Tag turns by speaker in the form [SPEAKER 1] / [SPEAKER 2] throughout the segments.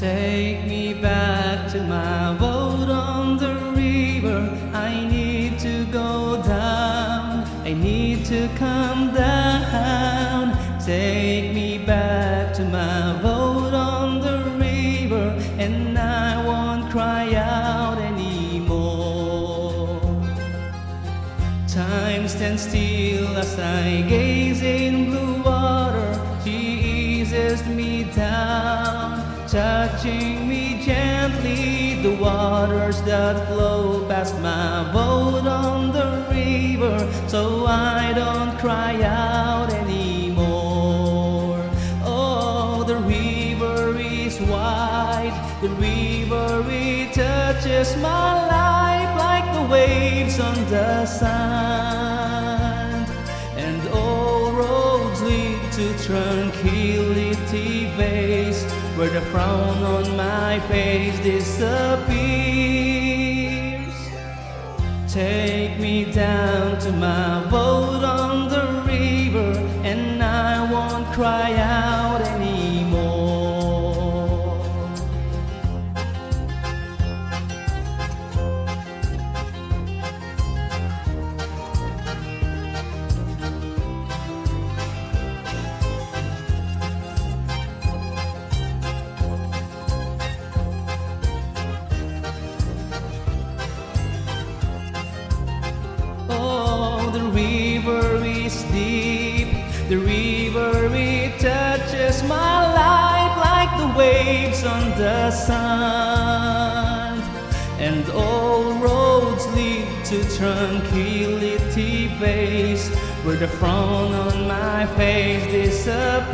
[SPEAKER 1] Take me back to my boat on the river. I need to go down, I need to come down. Take me back to my boat on the river, and I won't cry out anymore. Time stands still as I gaze in blue water. She eases me down, touching me gently. The waters that flow past my boat on the river, so I don't cry out anymore. Oh, the river is wide, the river it touches my life like the waves on the sand. And all roads lead to tranquility base, where the frown on my face disappears. Take me down to my boat on the river, and I won't cry out anymore. The river is deep, the river it touches my life like the waves on the sand. And all roads lead to tranquility base, where the frown on my face disappears.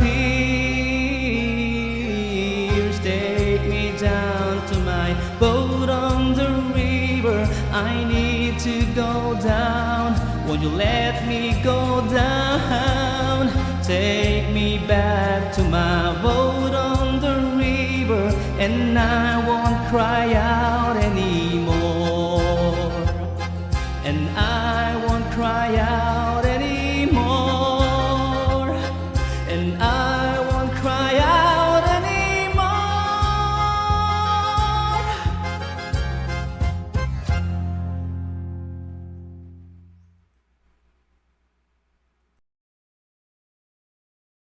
[SPEAKER 1] Take me down to my boat on the river, I need to go down. Won't you let me go down? Take me back to my boat on the river, and I won't cry out